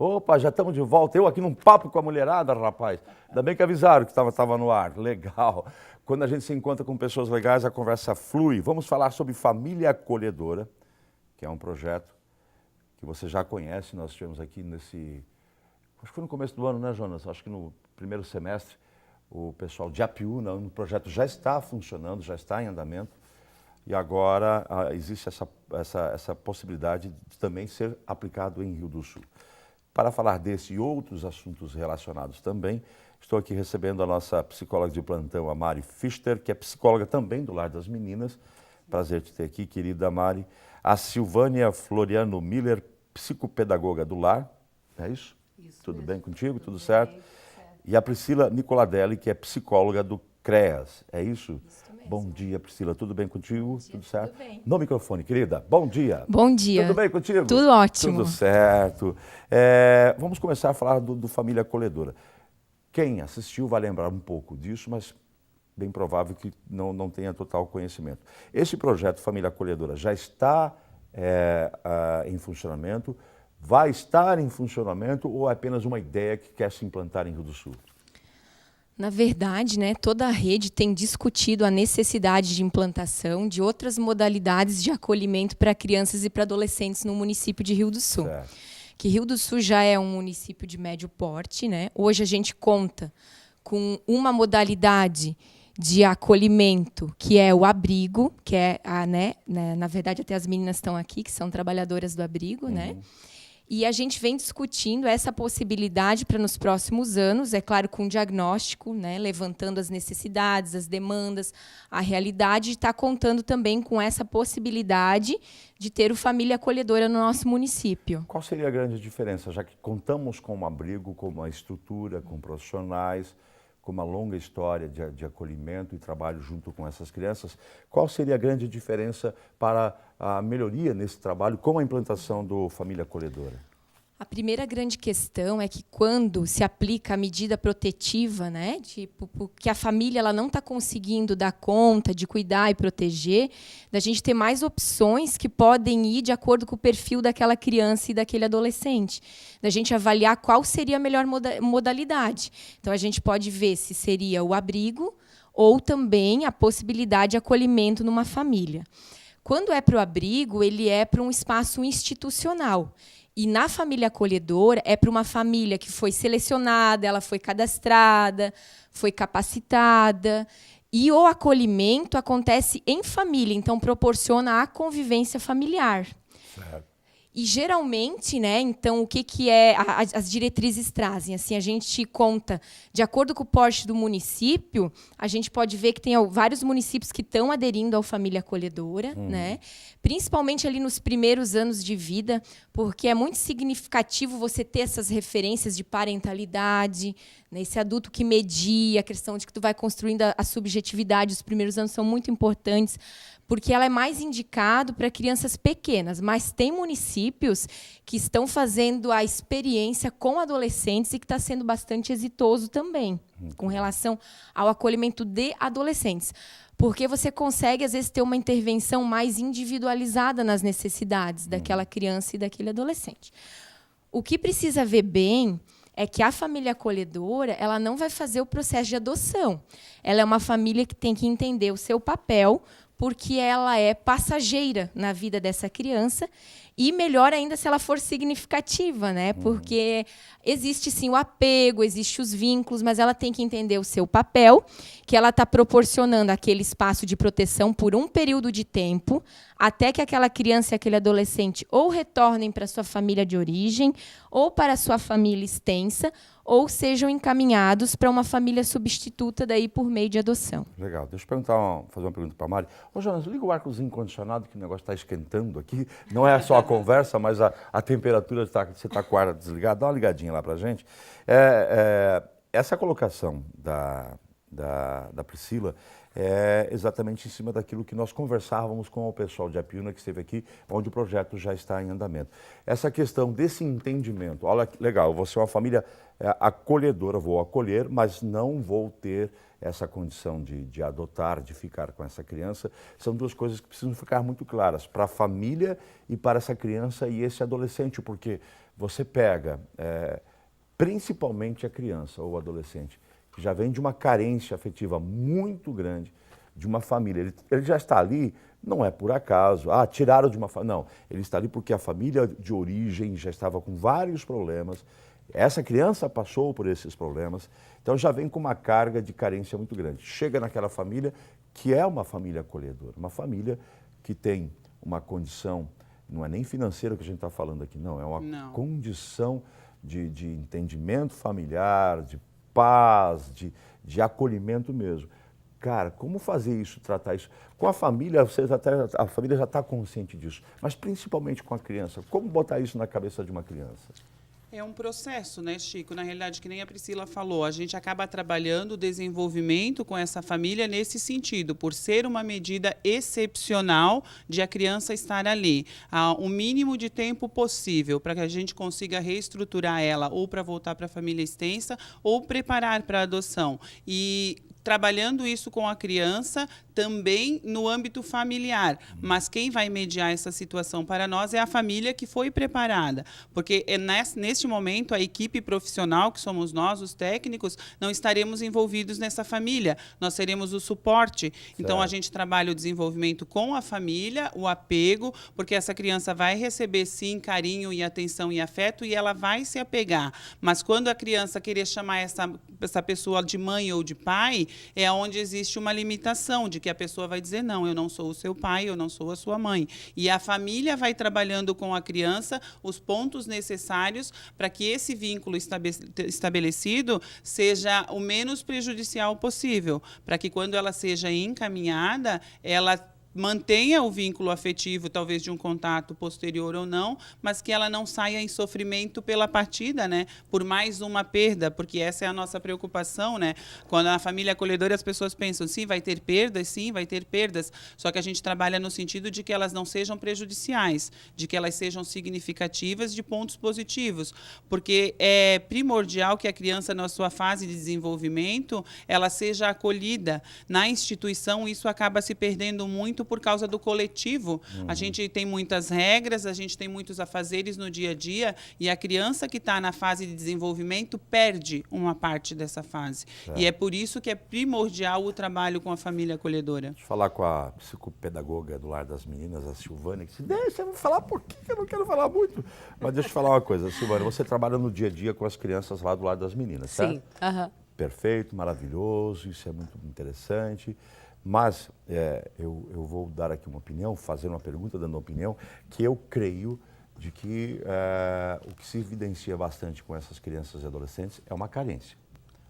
Opa, já estamos de volta. Eu aqui num papo com a mulherada, rapaz. Ainda bem que avisaram que estava no ar. Legal. Quando a gente se encontra com pessoas legais, a conversa flui. Vamos falar sobre Família Acolhedora, que é um projeto que você já conhece. Nós tivemos aqui nesse... Acho que foi no começo do ano, né, Jonas? Acho que no primeiro semestre, o pessoal de Apiúna, o projeto já está funcionando, já está em andamento. E agora existe essa possibilidade de também ser aplicado em Rio do Sul. Para falar desse e outros assuntos relacionados também, estou aqui recebendo a nossa psicóloga de plantão, a Mari Fichter, que é psicóloga também do Lar das Meninas. Prazer te ter aqui, querida Mari. A Silvânia Floriano Miller, psicopedagoga do Lar. É isso? Isso Tudo mesmo. bem contigo? Tudo certo? E a Priscila Nicoladelli, que é psicóloga do CREAS. É isso? Isso mesmo. Bom dia, Priscila. Tudo bem contigo? Bom dia, tudo certo? tudo bem. No microfone, querida. Bom dia. Bom dia. Tudo bem contigo? Tudo ótimo. Tudo certo. Vamos começar a falar do Família Acolhedora. Quem assistiu vai lembrar um pouco disso, mas bem provável que não tenha total conhecimento. Esse projeto Família Acolhedora já está em funcionamento? Vai estar em funcionamento ou é apenas uma ideia que quer se implantar em Rio do Sul? Na verdade, né, toda a rede tem discutido a necessidade de implantação de outras modalidades de acolhimento para crianças e para adolescentes no município de Rio do Sul. Certo. Que Rio do Sul já é um município de médio porte, né? Hoje a gente conta com uma modalidade de acolhimento, que é o abrigo, que é na verdade até as meninas estão aqui, que são trabalhadoras do abrigo, né? E a gente vem discutindo essa possibilidade para nos próximos anos, é claro, com diagnóstico, né, levantando as necessidades, as demandas, a realidade, e está contando também com essa possibilidade de ter o Família Acolhedora no nosso município. Qual seria a grande diferença, já que contamos com um abrigo, com uma estrutura, com profissionais, com uma longa história de acolhimento e trabalho junto com essas crianças, qual seria a grande diferença para a melhoria nesse trabalho com a implantação do Família Acolhedora? A primeira grande questão é que quando se aplica a medida protetiva, né, que a família ela não está conseguindo dar conta de cuidar e proteger, da gente ter mais opções que podem ir de acordo com o perfil daquela criança e daquele adolescente, da gente avaliar qual seria a melhor modalidade. Então a gente pode ver se seria o abrigo ou também a possibilidade de acolhimento numa família. Quando é para o abrigo, ele é para um espaço institucional. E na família acolhedora é para uma família que foi selecionada, ela foi cadastrada, foi capacitada. E o acolhimento acontece em família, então proporciona a convivência familiar. Certo. E geralmente, né, então o que é as diretrizes trazem? Assim, a gente conta, de acordo com o porte do município, a gente pode ver que tem vários municípios que estão aderindo ao Família Acolhedora, né? Principalmente ali nos primeiros anos de vida, porque é muito significativo você ter essas referências de parentalidade, né? Esse adulto que media, a questão de que tu vai construindo a subjetividade, os primeiros anos são muito importantes, porque ela é mais indicado para crianças pequenas, mas tem municípios que estão fazendo a experiência com adolescentes e que está sendo bastante exitoso também, com relação ao acolhimento de adolescentes. Porque você consegue, às vezes, ter uma intervenção mais individualizada nas necessidades daquela criança e daquele adolescente. O que precisa ver bem é que a família acolhedora ela não vai fazer o processo de adoção. Ela é uma família que tem que entender o seu papel, porque ela é passageira na vida dessa criança e melhor ainda se ela for significativa, né? Porque existe sim o apego, existe os vínculos, mas ela tem que entender o seu papel, que ela está proporcionando aquele espaço de proteção por um período de tempo, até que aquela criança e aquele adolescente ou retornem para sua família de origem, ou para a sua família extensa, ou sejam encaminhados para uma família substituta daí por meio de adoção. Legal. Deixa eu fazer uma pergunta para a Mari. Ô, Jonas, liga o ar-condicionado condicionado, que o negócio está esquentando aqui. Não é só a conversa, mas a temperatura, você está com o ar desligado. Dá uma ligadinha lá para a gente. Essa colocação da Priscila é exatamente em cima daquilo que nós conversávamos com o pessoal de Apiúna que esteve aqui, onde o projeto já está em andamento. Essa questão desse entendimento, olha que legal, eu vou ser uma família acolhedora, vou acolher, mas não vou ter essa condição de adotar, de ficar com essa criança. São duas coisas que precisam ficar muito claras para a família e para essa criança e esse adolescente, porque você pega principalmente a criança ou o adolescente, que já vem de uma carência afetiva muito grande, de uma família. Ele já está ali, não é por acaso, tiraram de uma família. Não, ele está ali porque a família de origem já estava com vários problemas. Essa criança passou por esses problemas, então já vem com uma carga de carência muito grande. Chega naquela família que é uma família acolhedora, uma família que tem uma condição, não é nem financeira que a gente está falando aqui, não, é uma condição de entendimento familiar, de paz, de acolhimento mesmo. Cara, como fazer isso, tratar isso? Com a família, a família já está consciente disso, mas principalmente com a criança. Como botar isso na cabeça de uma criança? É um processo, né, Chico? Na realidade, que nem a Priscila falou, a gente acaba trabalhando o desenvolvimento com essa família nesse sentido, por ser uma medida excepcional de a criança estar ali. O mínimo de tempo possível para que a gente consiga reestruturar ela ou para voltar para a família extensa ou preparar para a adoção. E trabalhando isso com a criança também no âmbito familiar. Mas quem vai mediar essa situação para nós é a família que foi preparada. Porque neste momento, a equipe profissional, que somos nós, os técnicos, não estaremos envolvidos nessa família. Nós seremos o suporte. Certo. Então, a gente trabalha o desenvolvimento com a família, o apego, porque essa criança vai receber, sim, carinho e atenção e afeto, e ela vai se apegar. Mas quando a criança querer chamar essa pessoa de mãe ou de pai, é onde existe uma limitação de que a pessoa vai dizer, não, eu não sou o seu pai, eu não sou a sua mãe. E a família vai trabalhando com a criança os pontos necessários para que esse vínculo estabelecido seja o menos prejudicial possível, para que quando ela seja encaminhada, ela mantenha o vínculo afetivo, talvez de um contato posterior ou não, mas que ela não saia em sofrimento pela partida, né? Por mais uma perda, porque essa é a nossa preocupação, né? Quando a família acolhedora, as pessoas pensam, sim, vai ter perdas, sim, vai ter perdas, só que a gente trabalha no sentido de que elas não sejam prejudiciais, de que elas sejam significativas de pontos positivos, porque é primordial que a criança, na sua fase de desenvolvimento, ela seja acolhida. Na instituição, isso acaba se perdendo muito por causa do coletivo. A gente tem muitas regras, a gente tem muitos afazeres no dia a dia, e a criança que está na fase de desenvolvimento perde uma parte dessa fase. E é por isso que é primordial o trabalho com a família acolhedora. Deixa eu falar com a psicopedagoga do Lar das Meninas, a Silvânia, que disse, deixa eu falar por que eu não quero falar muito. Mas deixa eu falar uma coisa, Silvânia, você trabalha no dia a dia com as crianças lá do Lar das Meninas, certo? Sim. Aham. Perfeito, maravilhoso, isso é muito interessante. Mas eu vou dar aqui uma opinião, fazer uma pergunta, dando uma opinião, que eu creio de que o que se evidencia bastante com essas crianças e adolescentes é uma carência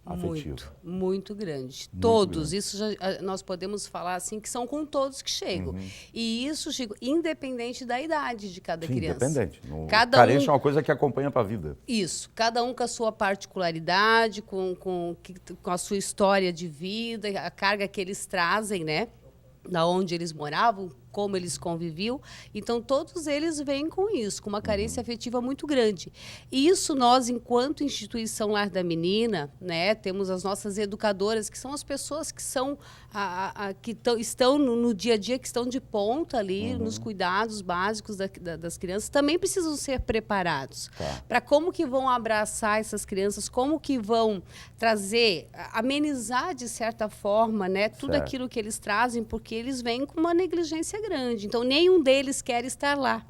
afetiva. Muito grande. Muito Todos. grande. Isso nós podemos falar assim que são com todos que chegam. E isso, Chico, independente da idade de cada Sim, criança. independente. Carência é uma coisa que acompanha para a vida. Isso. Cada um com a sua particularidade, com a sua história de vida, a carga que eles trazem, né? Da onde eles moravam, como eles conviviam. Então, todos eles vêm com isso, com uma carência afetiva muito grande. E isso nós, enquanto instituição Lar da Menina, né, temos as nossas educadoras, que são as pessoas que são estão no dia a dia, que estão de ponta ali, nos cuidados básicos das crianças, também precisam ser preparados para como que vão abraçar essas crianças, como que vão trazer, amenizar de certa forma, né, tudo aquilo que eles trazem, porque eles vêm com uma negligência grande. Então, nenhum deles quer estar lá,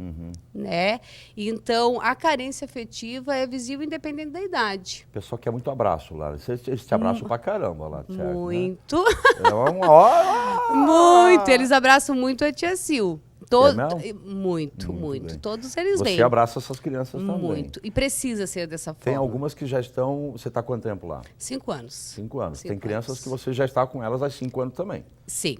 né? Então, a carência afetiva é visível independente da idade. O pessoal quer muito abraço lá. Eles te abraçam pra caramba lá, certo? Muito. Né? É uma hora... Muito. Eles abraçam muito a tia Sil. Muito Muito. bem. Todos eles Você vêm. abraça essas crianças também. Muito. E precisa ser dessa forma. Tem algumas que já estão... Você está há quanto tempo lá? 5 anos. 5 anos. 5 Tem crianças anos. que você já está com elas há 5 anos também. Sim.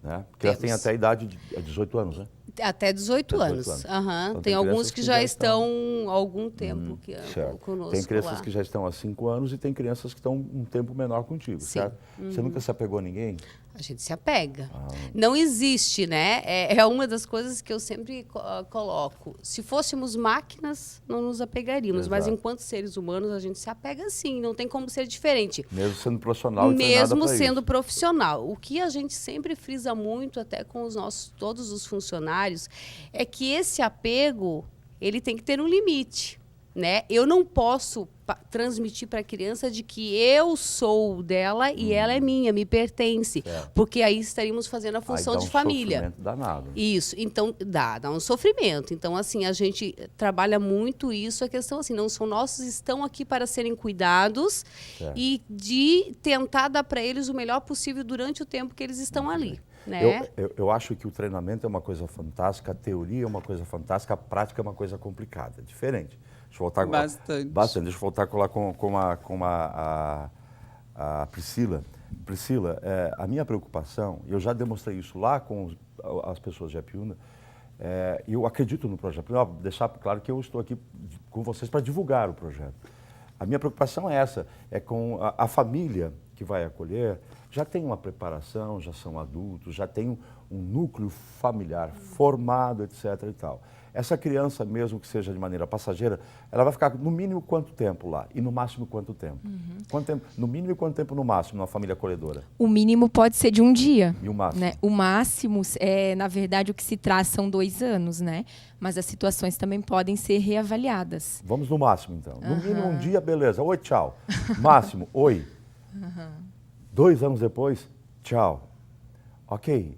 Né? Porque elas têm até a idade de 18 anos, né? Até 18 anos. Então, tem tem alguns crianças que já estão há algum tempo certo. conosco Tem crianças lá. que já estão há 5 anos e tem crianças que estão um tempo menor contigo, Sim. certo? Você nunca se apegou a ninguém? A gente se apega. Não existe, né? É uma das coisas que eu sempre coloco. Se fôssemos máquinas, não nos apegaríamos. Exato. Mas enquanto seres humanos, a gente se apega sim. Não tem como ser diferente. Mesmo sendo profissional e treinada Mesmo pra sendo isso. profissional. O que a gente sempre frisa muito, até com todos os funcionários, é que esse apego, ele tem que ter um limite. né? Eu não posso transmitir para a criança de que eu sou dela e ela é minha, me pertence. Certo. Porque aí estaríamos fazendo a função Aí dá de um família. sofrimento danado. Isso, então dá um sofrimento. Então, assim, a gente trabalha muito isso, a questão assim, não são nossos, estão aqui para serem cuidados e de tentar dar para eles o melhor possível durante o tempo que eles estão ali. Né? Eu acho que o treinamento é uma coisa fantástica, a teoria é uma coisa fantástica, a prática é uma coisa complicada, é diferente. Deixa eu voltar Bastante. Deixa eu voltar lá com a Priscila. Priscila, a minha preocupação, eu já demonstrei isso lá com as pessoas de Apiúna, e eu acredito no projeto. Primeiro, deixar claro que eu estou aqui com vocês para divulgar o projeto. A minha preocupação é essa, é com a família que vai acolher, já tem uma preparação, já são adultos, já tem um núcleo familiar formado, etc. e tal. Essa criança, mesmo que seja de maneira passageira, ela vai ficar no mínimo quanto tempo lá? E no máximo quanto tempo? Quanto tempo? No mínimo e quanto tempo no máximo, numa família acolhedora? O mínimo pode ser de um dia. E o máximo? Né? O máximo, na verdade, o que se traz são 2 anos, né? Mas as situações também podem ser reavaliadas. Vamos no máximo, então. No mínimo um dia, beleza. Oi, tchau. Máximo, oi. 2 anos depois, tchau. Ok.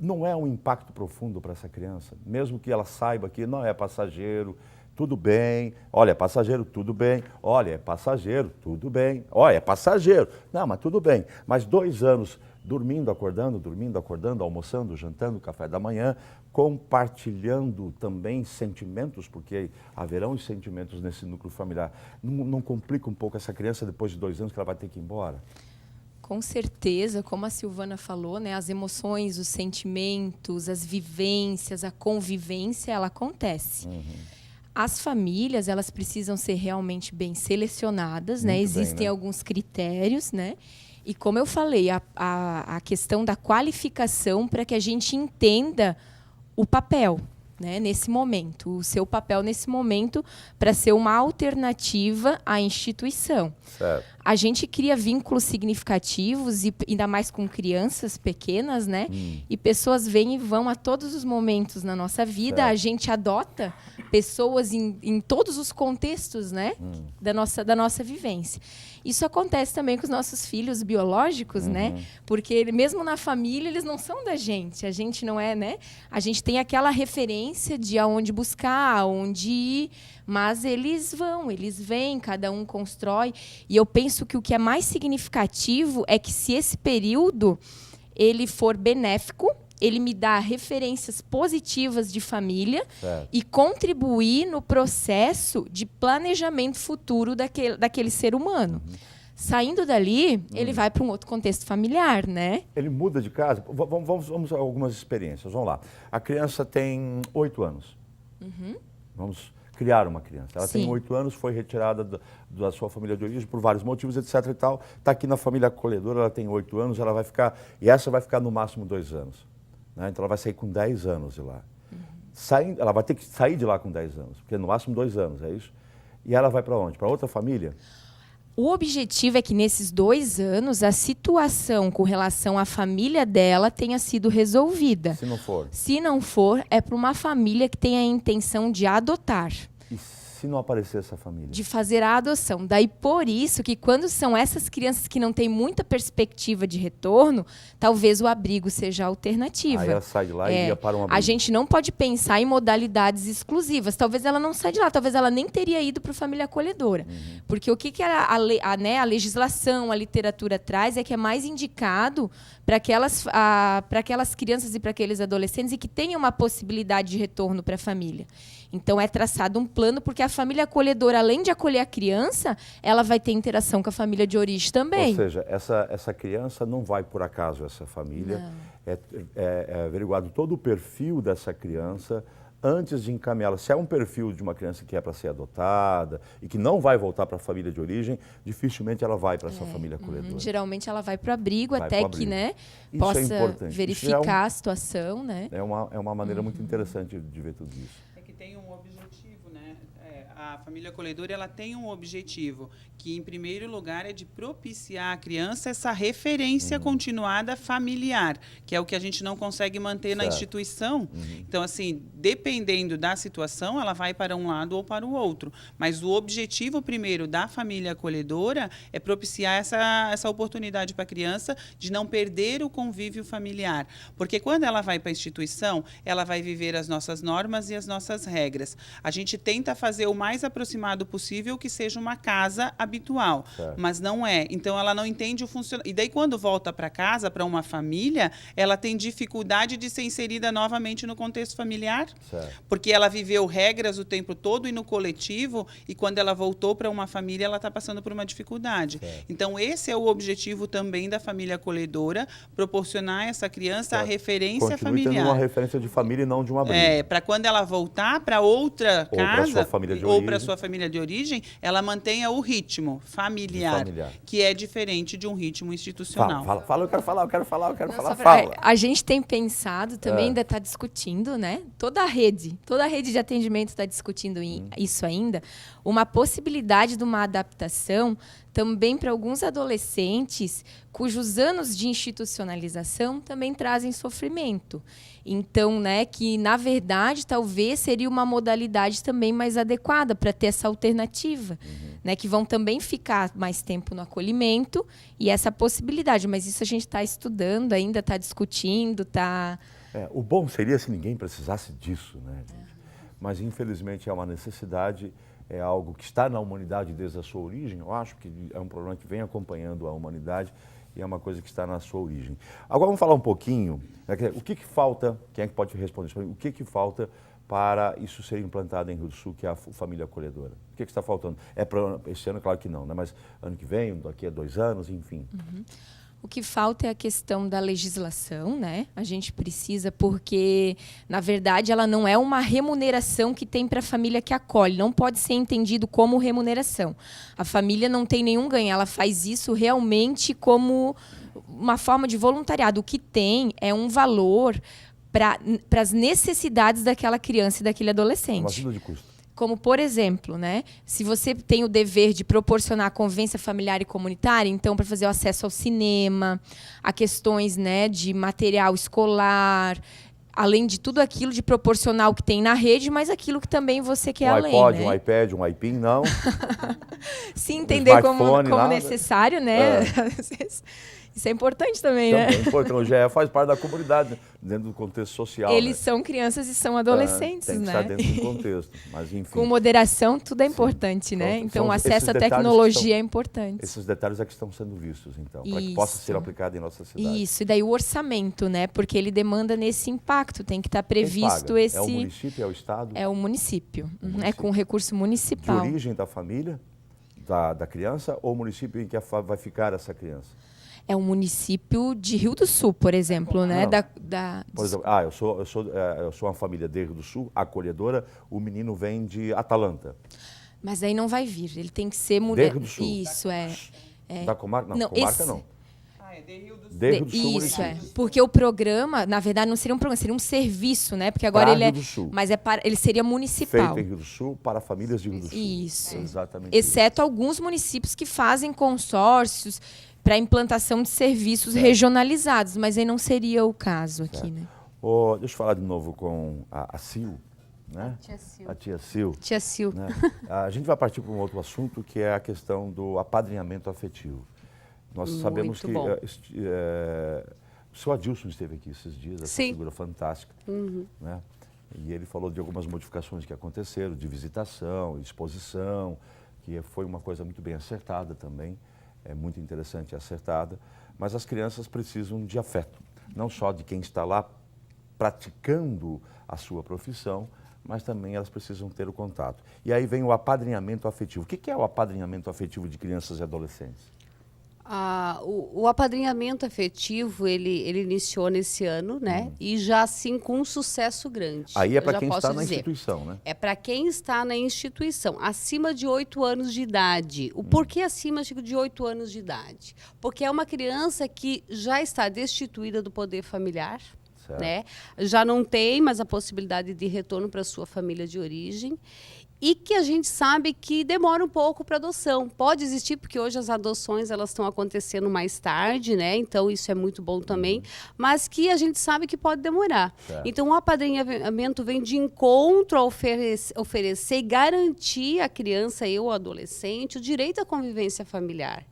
Não é um impacto profundo para essa criança, mesmo que ela saiba que não é passageiro, tudo bem. Olha, é passageiro, tudo bem. Olha, é passageiro, tudo bem. Olha, é passageiro. Não, mas tudo bem. Mas 2 anos dormindo, acordando, almoçando, jantando, café da manhã, compartilhando também sentimentos, porque haverão os sentimentos nesse núcleo familiar. Não complica um pouco essa criança depois de 2 anos que ela vai ter que ir embora? Com certeza, como a Silvana falou, né, as emoções, os sentimentos, as vivências, a convivência, ela acontece. As famílias, elas precisam ser realmente bem selecionadas, né? Existem alguns critérios, né? E como eu falei, a questão da qualificação para que a gente entenda o papel, né, nesse momento, o seu papel nesse momento para ser uma alternativa à instituição. Certo. A gente cria vínculos significativos, e ainda mais com crianças pequenas, né? E pessoas vêm e vão a todos os momentos na nossa vida. Certo. A gente adota pessoas em todos os contextos, né? Da nossa vivência. Isso acontece também com os nossos filhos biológicos, né? Porque mesmo na família, eles não são da gente. A gente não é, né? A gente tem aquela referência de aonde buscar, aonde ir, mas eles vêm, cada um constrói. E eu penso que o que é mais significativo é que se esse período ele for benéfico, ele me dá referências positivas de família e contribuir no processo de planejamento futuro daquele ser humano. Saindo dali, ele vai para um outro contexto familiar, né? Ele muda de casa. Vamos a algumas experiências. Vamos lá. A criança tem 8 anos. Vamos criar uma criança. Ela tem 8 anos, foi retirada da sua família de origem por vários motivos, etc. e tal. Está aqui na família acolhedora, ela tem 8 anos, ela vai ficar... E essa vai ficar no máximo 2 anos. Né? Então ela vai sair com 10 anos de lá. Ela vai ter que sair de lá com 10 anos, porque no máximo 2 anos, é isso? E ela vai para onde? Para outra família? O objetivo é que nesses 2 anos a situação com relação à família dela tenha sido resolvida. Se não for? Se não for, é para uma família que tem a intenção de adotar. E se não aparecer essa família? De fazer a adoção. Daí, por isso, que quando são essas crianças que não têm muita perspectiva de retorno, talvez o abrigo seja a alternativa. Aí ela sai de lá e ia para um abrigo. A gente não pode pensar em modalidades exclusivas. Talvez ela não saia de lá, talvez ela nem teria ido para a família acolhedora. Porque o que a legislação, a literatura traz é que é mais indicado para aquelas crianças e para aqueles adolescentes e que tenham uma possibilidade de retorno para a família. Então, é traçado um plano, porque a família acolhedora, além de acolher a criança, ela vai ter interação com a família de origem também. Ou seja, essa criança não vai por acaso essa família. É averiguado todo o perfil dessa criança antes de encaminhá-la. Se é um perfil de uma criança que é para ser adotada e que não vai voltar para a família de origem, dificilmente ela vai para essa família acolhedora. Geralmente ela vai para o abrigo até que, né, possa verificar a situação. Né? É uma maneira muito interessante de ver tudo isso. Tem um objetivo, né? A família acolhedora, ela tem um objetivo, que em primeiro lugar é de propiciar à criança essa referência continuada familiar, que é o que a gente não consegue manter na instituição. Então, assim, dependendo da situação, ela vai para um lado ou para o outro. Mas o objetivo primeiro da família acolhedora é propiciar essa oportunidade para a criança de não perder o convívio familiar. Porque quando ela vai para a instituição, ela vai viver as nossas normas e as nossas regras. A gente tenta fazer o mais aproximado possível que seja uma casa habitual, mas não é. Então, ela não entende o funcionamento. E daí, quando volta para casa, para uma família, ela tem dificuldade de ser inserida novamente no contexto familiar, porque ela viveu regras o tempo todo e no coletivo, e quando ela voltou para uma família, ela está passando por uma dificuldade. Então, esse é o objetivo também da família acolhedora, proporcionar a essa criança a referência familiar. Continue tendo uma referência de família e não de uma briga. Para quando ela voltar para outra casa ou para sua família de origem, ela mantenha o ritmo familiar, que é diferente de um ritmo institucional. Fala, eu quero falar. Fala. A gente tem pensado também, ainda está discutindo, né? Toda a rede de atendimento está discutindo isso ainda, uma possibilidade de uma adaptação também para alguns adolescentes cujos anos de institucionalização também trazem sofrimento. Então, né, que na verdade talvez seria uma modalidade também mais adequada para ter essa alternativa, né, que vão também ficar mais tempo no acolhimento e essa possibilidade. Mas isso a gente está estudando ainda, está discutindo, está... O bom seria se ninguém precisasse disso, né, gente? Mas infelizmente é uma necessidade. É algo que está na humanidade desde a sua origem. Eu acho que é um problema que vem acompanhando a humanidade e é uma coisa que está na sua origem. Agora vamos falar um pouquinho, o que falta, quem é que pode responder isso? O que falta para isso ser implantado em Rio do Sul, que é a família acolhedora? O que está faltando? É para esse ano, claro que não, né? Mas ano que vem, daqui a 2 anos, enfim. O que falta é a questão da legislação, né? A gente precisa, porque, na verdade, ela não é uma remuneração que tem para a família que acolhe. Não pode ser entendido como remuneração. A família não tem nenhum ganho. Ela faz isso realmente como uma forma de voluntariado. O que tem é um valor para as necessidades daquela criança e daquele adolescente. Uma ajuda de custo. Como, por exemplo, né, se você tem o dever de proporcionar a convivência familiar e comunitária, então, para fazer o acesso ao cinema, a questões, né, de material escolar, além de tudo aquilo de proporcionar o que tem na rede, mas aquilo que também você quer além. iPod, né? um iPad, um iPin, não. Se entender como necessário, né? Isso é importante também, né? Importante. O GE faz parte da comunidade, dentro do contexto social. Eles são crianças e são adolescentes, tem que né? estar dentro do contexto, mas enfim. Com moderação, tudo é importante, né? Então, o acesso à tecnologia é importante. Esses detalhes é que estão sendo vistos, então, para que possa ser aplicado em nossa cidade. Isso, e daí o orçamento, né? Porque ele demanda nesse impacto, tem que estar previsto esse... É o município, é o Estado? É o município, é com recurso municipal. De origem da família, da criança, ou o município em que vai ficar essa criança? É um município de Rio do Sul, por exemplo, né? Por exemplo, eu sou uma família de Rio do Sul, acolhedora, o menino vem de Atalanta. Mas aí não vai vir, ele tem que ser... De Rio do Sul? Isso, Da comarca? Não, comarca não. De Rio do Sul. De Rio do Sul, isso, porque o programa, na verdade, não seria um programa, seria um serviço, né? Porque agora ele Rio do Sul. Mas ele seria municipal. Feito em Rio do Sul para famílias de Rio do Sul. Isso. Exatamente. Exceto alguns municípios que fazem consórcios para implantação de serviços regionalizados, mas aí não seria o caso aqui, né? Deixa eu falar de novo com a Sil, né? A tia Sil. Tia Sil. Né? A gente vai partir para um outro assunto, que é a questão do apadrinhamento afetivo. Nós sabemos que o seu Adilson esteve aqui esses dias, essa figura fantástica, né? E ele falou de algumas modificações que aconteceram, de visitação, exposição, que foi uma coisa muito bem acertada também. É muito interessante e acertada, mas as crianças precisam de afeto, não só de quem está lá praticando a sua profissão, mas também elas precisam ter o contato. E aí vem o apadrinhamento afetivo. O que é o apadrinhamento afetivo de crianças e adolescentes? O apadrinhamento afetivo, ele iniciou nesse ano, né? E já, assim, com um sucesso grande. Aí é para quem está na instituição, né? É para quem está na instituição, acima de 8 anos de idade. O porquê acima de 8 anos de idade? Porque é uma criança que já está destituída do poder familiar, né? Já não tem mais a possibilidade de retorno para sua família de origem. e que a gente sabe que demora um pouco para adoção. Pode existir, porque hoje as adoções elas estão acontecendo mais tarde, né? Então isso é muito bom também, mas que a gente sabe que pode demorar. Certo. Então o apadrinhamento vem de encontro a oferecer e garantir à criança e ao adolescente o direito à convivência familiar,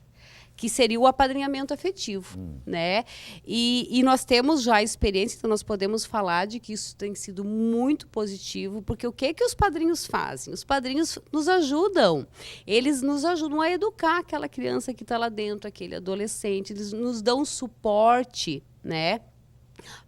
que seria o apadrinhamento afetivo, né? E nós temos já experiência, então nós podemos falar de que isso tem sido muito positivo, porque o que os padrinhos fazem? Os padrinhos nos ajudam, eles nos ajudam a educar aquela criança que está lá dentro, aquele adolescente, eles nos dão suporte, né?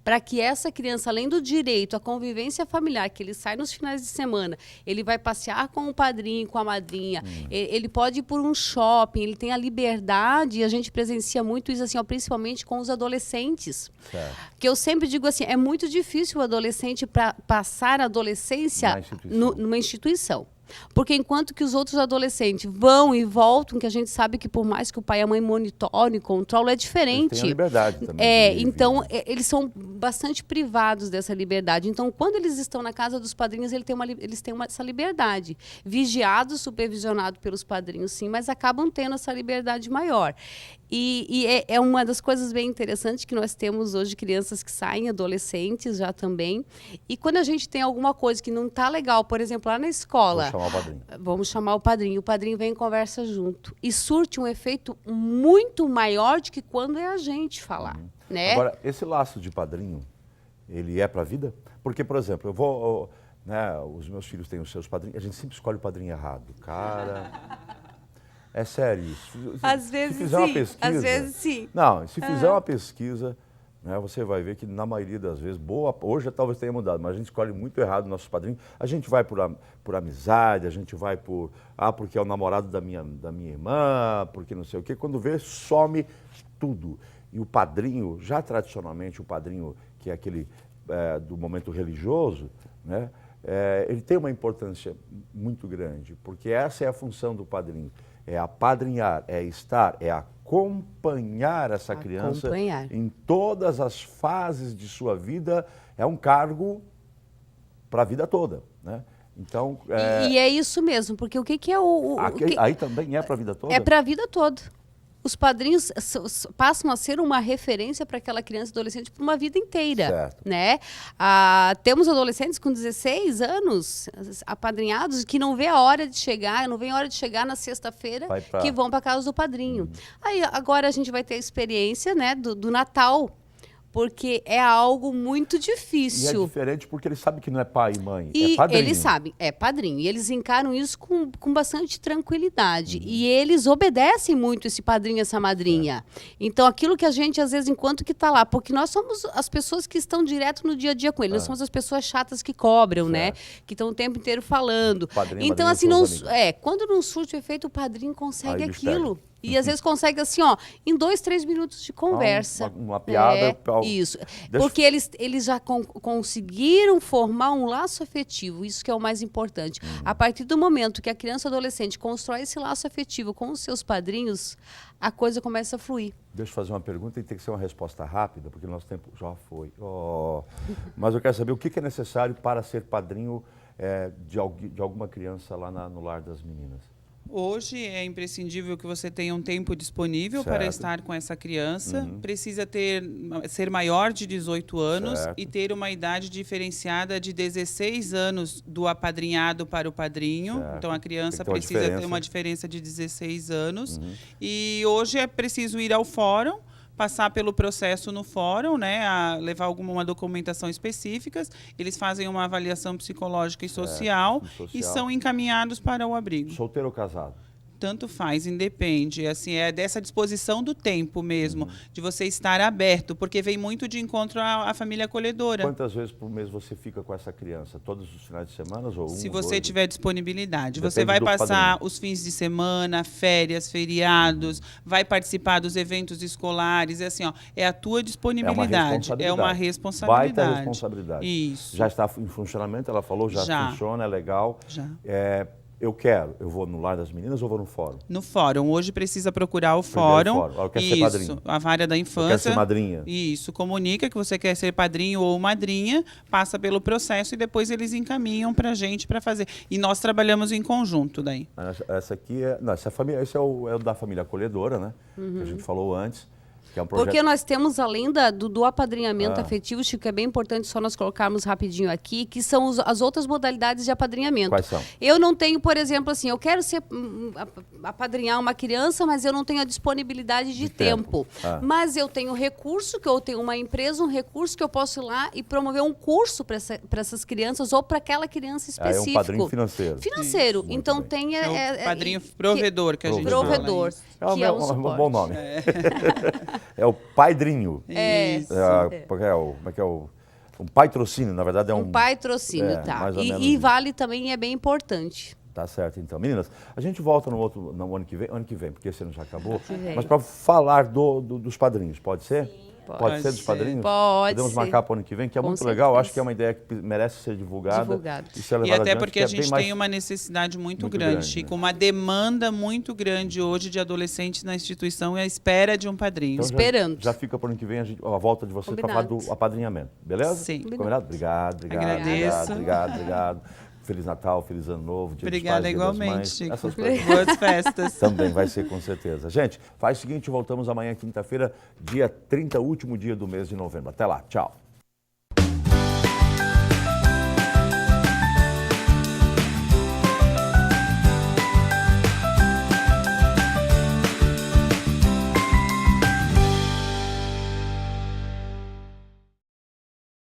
Para que essa criança, além do direito à convivência familiar, que ele sai nos finais de semana, ele vai passear com o padrinho, com a madrinha, ele pode ir por um shopping, ele tem a liberdade, e a gente presencia muito isso, assim, ó, principalmente com os adolescentes. Certo. Que eu sempre digo assim, é muito difícil o adolescente passar a adolescência numa instituição. Porque enquanto que os outros adolescentes vão e voltam, que a gente sabe que por mais que o pai e a mãe monitorem, controlam, é diferente. Eles têm a liberdade também. Então, eles são bastante privados dessa liberdade. Então, quando eles estão na casa dos padrinhos, eles têm essa liberdade. Vigiados, supervisionados pelos padrinhos, sim, mas acabam tendo essa liberdade maior. E é uma das coisas bem interessantes que nós temos hoje, crianças que saem, adolescentes já também. E quando a gente tem alguma coisa que não está legal, por exemplo, lá na escola, vamos chamar o padrinho vem e conversa junto. E surte um efeito muito maior do que quando é a gente falar. Né? Agora, esse laço de padrinho, ele é para a vida? Porque, por exemplo, os meus filhos têm os seus padrinhos, a gente sempre escolhe o padrinho errado. Cara... É sério isso. Às vezes se fizer sim, uma pesquisa, às vezes sim. Não, se fizer uma pesquisa, né, você vai ver que na maioria das vezes, hoje talvez tenha mudado, mas a gente escolhe muito errado nossos padrinhos. A gente vai por amizade, a gente vai porque é o namorado da minha irmã, porque não sei o quê. Quando vê, some tudo. E o padrinho, já tradicionalmente o padrinho, que é aquele do momento religioso, né, ele tem uma importância muito grande, porque essa é a função do padrinho. É apadrinhar, é estar, é acompanhar essa criança em todas as fases de sua vida. É um cargo para a vida toda, né? Então, E é isso mesmo, porque o que é aí também é para a vida toda? É para a vida toda. Os padrinhos passam a ser uma referência para aquela criança e adolescente por uma vida inteira. Certo. Né? Temos adolescentes com 16 anos apadrinhados que não vê a hora de chegar, não vem a hora de chegar na sexta-feira que vão para casa do padrinho. Aí agora a gente vai ter a experiência, né, do Natal, porque é algo muito difícil. E é diferente porque eles sabem que não é pai e mãe, e é padrinho. Eles sabem, é padrinho. E eles encaram isso com bastante tranquilidade. E eles obedecem muito esse padrinho, essa madrinha. Então, aquilo que a gente, às vezes, enquanto que está lá, porque nós somos as pessoas que estão direto no dia a dia com ele. Nós somos as pessoas chatas que cobram, né? Que estão o tempo inteiro falando. Padrinho, então, assim, quando não surte o efeito, o padrinho consegue aquilo. E às vezes consegue assim, ó, em 2, 3 minutos de conversa. Uma piada. Isso. Porque eles já conseguiram formar um laço afetivo, isso que é o mais importante. A partir do momento que a criança ou adolescente constrói esse laço afetivo com os seus padrinhos, a coisa começa a fluir. Deixa eu fazer uma pergunta e tem que ser uma resposta rápida, porque o nosso tempo já foi. Mas eu quero saber o que é necessário para ser padrinho de alguma criança lá no lar das meninas. Hoje é imprescindível que você tenha um tempo disponível para estar com essa criança. Precisa ser maior de 18 anos e ter uma idade diferenciada de 16 anos do apadrinhado para o padrinho. Certo. Então, a criança precisa ter uma diferença de 16 anos. E hoje é preciso ir ao fórum, passar pelo processo no fórum, né, a levar alguma documentação específica. Eles fazem uma avaliação psicológica e social e são encaminhados para o abrigo. Solteiro ou casado? Tanto faz, independe. Assim, é dessa disposição do tempo mesmo, de você estar aberto, porque vem muito de encontro à família acolhedora. Quantas vezes por mês você fica com essa criança? Todos os finais de semana ou Se você tiver disponibilidade. Depende você vai passar padrinho. os fins de semana, férias, feriados, vai participar dos eventos escolares. É assim, ó, é a tua disponibilidade. É uma responsabilidade. Baita responsabilidade. Isso. Já está em funcionamento, ela falou, já funciona, é legal. Já. eu quero, eu vou no Lar das Meninas ou vou no fórum? No fórum. Hoje precisa procurar o Primeiro fórum. fórum. Eu quero ser padrinho. Isso, a vara da Eu infância. quero ser madrinha. Isso, comunica que você quer ser padrinho ou madrinha, passa pelo processo e depois eles encaminham para a gente para fazer. E nós trabalhamos em conjunto daí. Essa aqui é... Não, essa família, esse é o da família acolhedora, né? Que a gente falou antes. Que é um projeto... Porque nós temos, além do apadrinhamento afetivo, Chico, que é bem importante só nós colocarmos rapidinho aqui, que são as outras modalidades de apadrinhamento. Quais são? Eu não tenho, por exemplo, assim, eu quero apadrinhar uma criança, mas eu não tenho a disponibilidade de tempo. Mas eu tenho recurso, que eu tenho uma empresa, um recurso que eu posso ir lá e promover um curso para essas crianças ou para aquela criança específica. É um padrinho financeiro. Financeiro. Muito Então bem. tem... É o padrinho provedor que a gente fala. Provedor. Isso. Que é um um suporte. bom nome. É o paidrinho. Isso. Como é que é o... Um patrocínio, na verdade é Um patrocínio, tá. mais ou menos E isso. vale também, é bem importante. Tá certo, então. Meninas, a gente volta no ano que vem, porque esse ano já acabou. que vem. Mas para falar dos padrinhos, pode ser? Pode ser dos ser. padrinhos? Pode Podemos ser. marcar para o ano que vem, que é Com muito legal. certeza. Acho que é uma ideia que merece ser divulgada. Divulgado. E ser E levada até adiante, porque que a é gente bem mais... tem uma necessidade muito muito grande, grande, Chico, né? uma demanda muito grande hoje de adolescentes na instituição e à espera de um padrinho. Então, Esperando. Já fica para o ano que vem a volta de você para falar Combinado. do apadrinhamento, beleza? Sim. Combinado? Obrigado. Agradeço. Obrigado. Feliz Natal, feliz Ano Novo, Dia Obrigada dos Pais, Dia das igualmente, Mães. Chico. Essas coisas. Boas festas. Também vai ser, com certeza. Gente, faz o seguinte, voltamos amanhã, quinta-feira, dia 30, último dia do mês de novembro. Até lá, tchau.